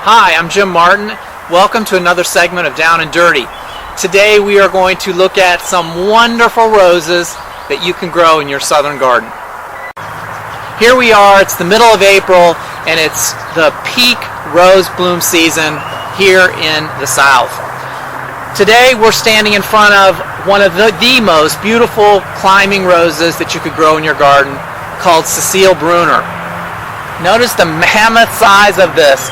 Hi, I'm Jim Martin. Welcome to another segment of Down and Dirty. Today we are going to look at some wonderful roses that you can grow in your southern garden. Here we are, it's the middle of April, and it's the peak rose bloom season here in the south. Today we're standing in front of one of the most beautiful climbing roses that you could grow in your garden, called Cecile Brunner. Notice the mammoth size of this.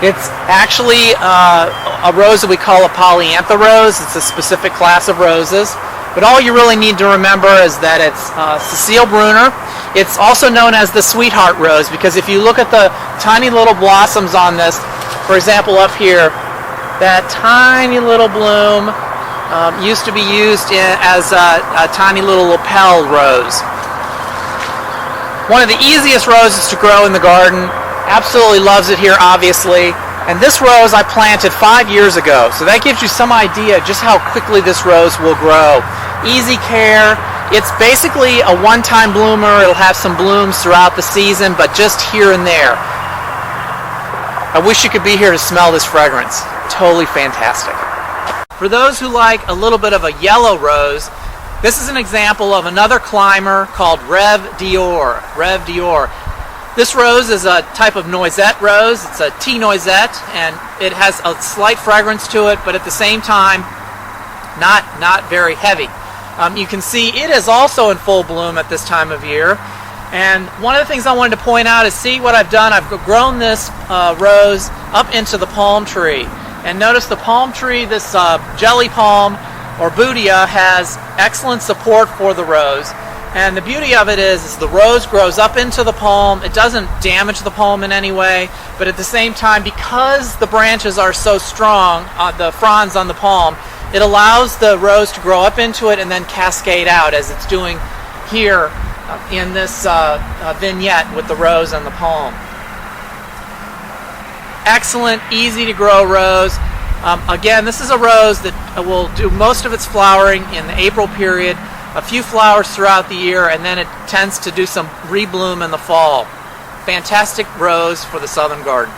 It's actually a rose that we call a polyantha rose. It's a specific class of roses. But all you really need to remember is that it's Cecile Brunner. It's also known as the sweetheart rose because if you look at the tiny little blossoms on this, for example up here, that tiny little bloom used to be used as a tiny little lapel rose. One of the easiest roses to grow in the garden. Absolutely loves it here, obviously. And this rose I planted 5 years ago, so that gives you some idea just how quickly this rose will grow. Easy care. It's basically a one-time bloomer. It'll have some blooms throughout the season, but just here and there. I wish you could be here to smell this fragrance. Totally fantastic. For those who like a little bit of a yellow rose, this is an example of another climber called Rêve d'Or. Rêve d'Or. This rose is a type of noisette rose. It's a tea noisette, and it has a slight fragrance to it, but at the same time, not very heavy. You can see it is also in full bloom at this time of year. And one of the things I wanted to point out is, see what I've done? I've grown this rose up into the palm tree. And notice the palm tree, this jelly palm or bootia, has excellent support for the rose. And the beauty of it is the rose grows up into the palm. It doesn't damage the palm in any way, but at the same time, because the branches are so strong, the fronds on the palm, it allows the rose to grow up into it and then cascade out as it's doing here in this vignette with the rose and the palm. Excellent, easy to grow rose. Again, this is a rose that will do most of its flowering in the April period. A few flowers throughout the year, and then it tends to do some rebloom in the fall. Fantastic rose for the southern garden.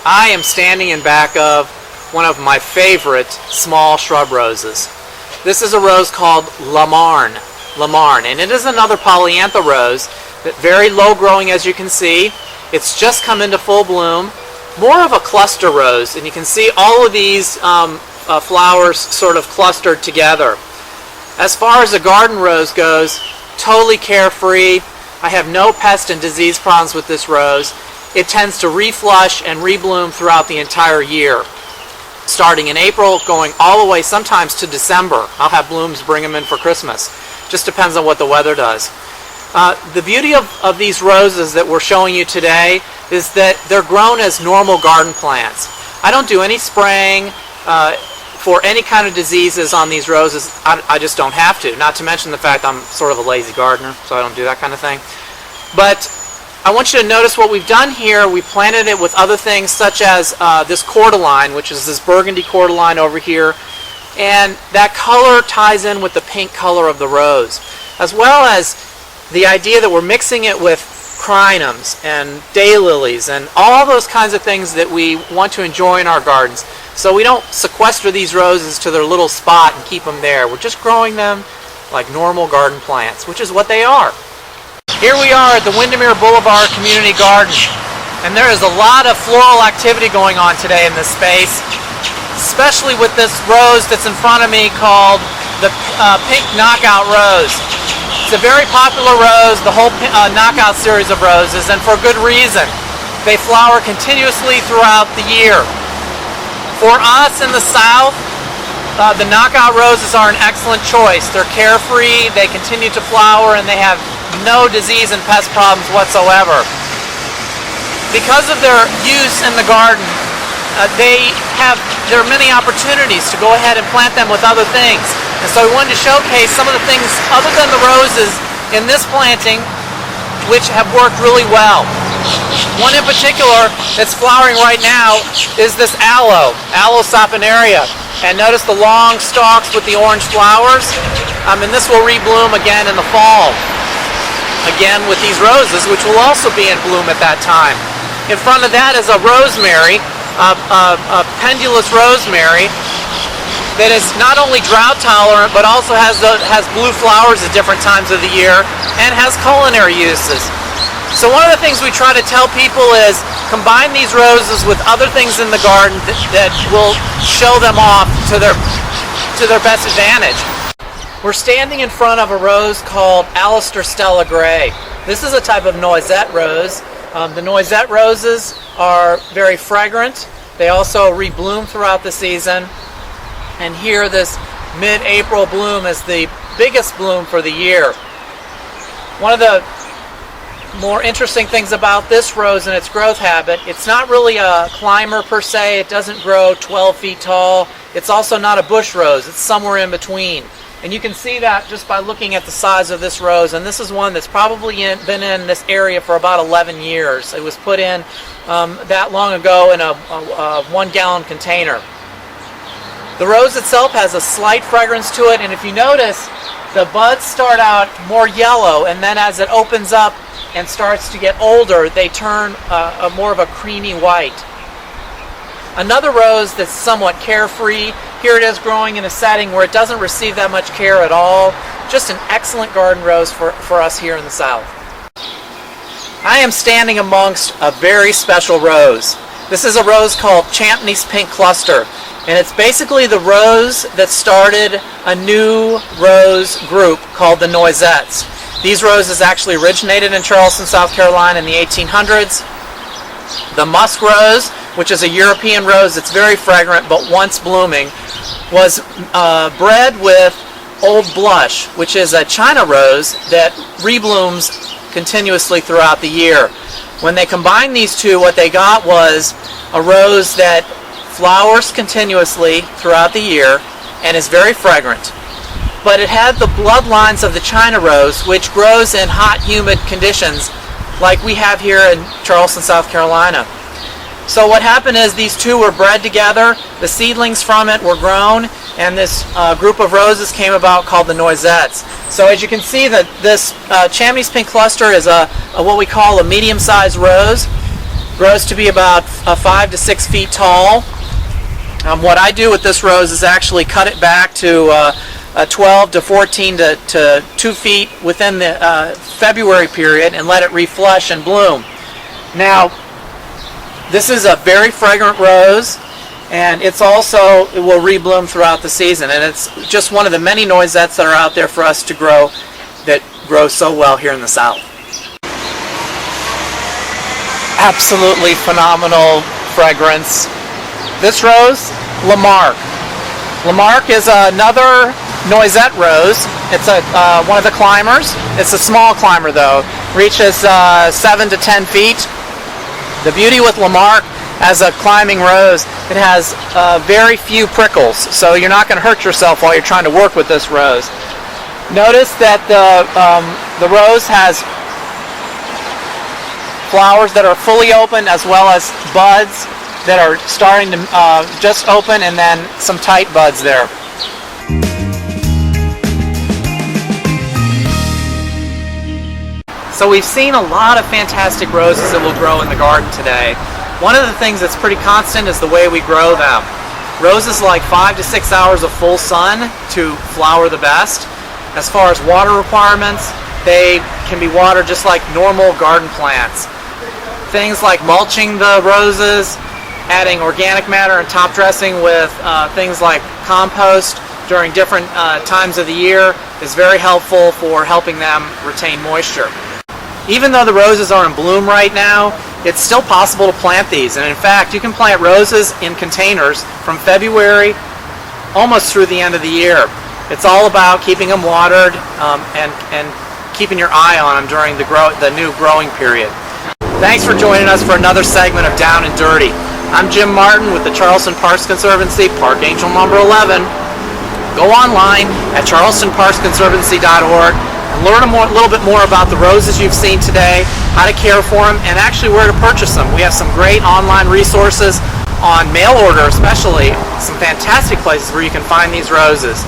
I am standing in back of one of my favorite small shrub roses. This is a rose called La Marne, and it is another polyantha rose, that very low growing, as you can see. It's just come into full bloom. More of a cluster rose, and you can see all of these flowers sort of clustered together. As far as a garden rose goes, totally carefree. I have no pest and disease problems with this rose. It tends to reflush and rebloom throughout the entire year. Starting in April, going all the way sometimes to December. I'll have blooms bring them in for Christmas. Just depends on what the weather does. The beauty of these roses that we're showing you today is that they're grown as normal garden plants. I don't do any spraying for any kind of diseases on these roses. I just don't have to. Not to mention the fact I'm sort of a lazy gardener, so I don't do that kind of thing. But I want you to notice what we've done here. We planted it with other things such as this cordyline, which is this burgundy cordyline over here. And that color ties in with the pink color of the rose, as well as the idea that we're mixing it with crinums and daylilies and all those kinds of things that we want to enjoy in our gardens. So we don't sequester these roses to their little spot and keep them there. We're just growing them like normal garden plants, which is what they are. Here we are at the Windermere Boulevard Community Garden, and there is a lot of floral activity going on today in this space, especially with this rose that's in front of me called the Pink Knockout Rose. It's a very popular rose, the whole Knockout series of roses, and for good reason. They flower continuously throughout the year. For us in the South, the Knockout roses are an excellent choice. They're carefree, they continue to flower, and they have no disease and pest problems whatsoever. Because of their use in the garden, there are many opportunities to go ahead and plant them with other things. And so we wanted to showcase some of the things other than the roses in this planting which have worked really well. One in particular that's flowering right now is this aloe saponaria. And notice the long stalks with the orange flowers. And this will rebloom again in the fall. Again with these roses, which will also be in bloom at that time. In front of that is a rosemary, a pendulous rosemary that is not only drought tolerant but also has blue flowers at different times of the year and has culinary uses. So one of the things we try to tell people is combine these roses with other things in the garden that will show them off to their best advantage. We're standing in front of a rose called Alistair Stella Gray. This is a type of noisette rose. The noisette roses are very fragrant. They also rebloom throughout the season. And here, this mid-April bloom is the biggest bloom for the year. One of the more interesting things about this rose and its growth habit, it's not really a climber per se. It doesn't grow 12 feet tall. It's also not a bush rose. It's somewhere in between. And you can see that just by looking at the size of this rose. And this is one that's probably been in this area for about 11 years. It was put in that long ago in a 1-gallon container. The rose itself has a slight fragrance to it, and if you notice, the buds start out more yellow, and then as it opens up and starts to get older, they turn more of a creamy white. Another rose that's somewhat carefree, here it is growing in a setting where it doesn't receive that much care at all. Just an excellent garden rose for us here in the South. I am standing amongst a very special rose. This is a rose called Champney's Pink Cluster. And it's basically the rose that started a new rose group called the noisettes. These roses actually originated in Charleston, South Carolina in the 1800s. The musk rose, which is a European rose that's very fragrant but once blooming, was bred with Old Blush, which is a China rose that reblooms continuously throughout the year. When they combined these two, what they got was a rose that flowers continuously throughout the year and is very fragrant. But it had the bloodlines of the China rose, which grows in hot, humid conditions like we have here in Charleston, South Carolina. So what happened is these two were bred together, the seedlings from it were grown, and this group of roses came about called the noisettes. So as you can see, that this Champney's Pink Cluster is what we call a medium-sized rose. Grows to be about 5 to 6 feet tall. What I do with this rose is actually cut it back to 12 to 14 to 2 feet within the February period and let it reflush and bloom. Now, this is a very fragrant rose, and it will rebloom throughout the season. And it's just one of the many noisettes that are out there for us to grow that grow so well here in the South. Absolutely phenomenal fragrance. This rose, Lamarck. Lamarck is another noisette rose. It's one of the climbers. It's a small climber though. Reaches 7 to 10 feet. The beauty with Lamarck as a climbing rose, it has very few prickles, so you're not going to hurt yourself while you're trying to work with this rose. Notice that the rose has flowers that are fully open as well as buds that are starting to just open, and then some tight buds there. So we've seen a lot of fantastic roses that will grow in the garden today. One of the things that's pretty constant is the way we grow them. Roses like 5 to 6 hours of full sun to flower the best. As far as water requirements, they can be watered just like normal garden plants. Things like mulching the roses, adding organic matter and top dressing with things like compost during different times of the year is very helpful for helping them retain moisture. Even though the roses are in bloom right now, it's still possible to plant these. And in fact, you can plant roses in containers from February almost through the end of the year. It's all about keeping them watered and keeping your eye on them during the new growing period. Thanks for joining us for another segment of Down and Dirty. I'm Jim Martin with the Charleston Parks Conservancy, Park Angel number 11. Go online at charlestonparksconservancy.org and learn a little bit more about the roses you've seen today, how to care for them, and actually where to purchase them. We have some great online resources on mail order, especially some fantastic places where you can find these roses.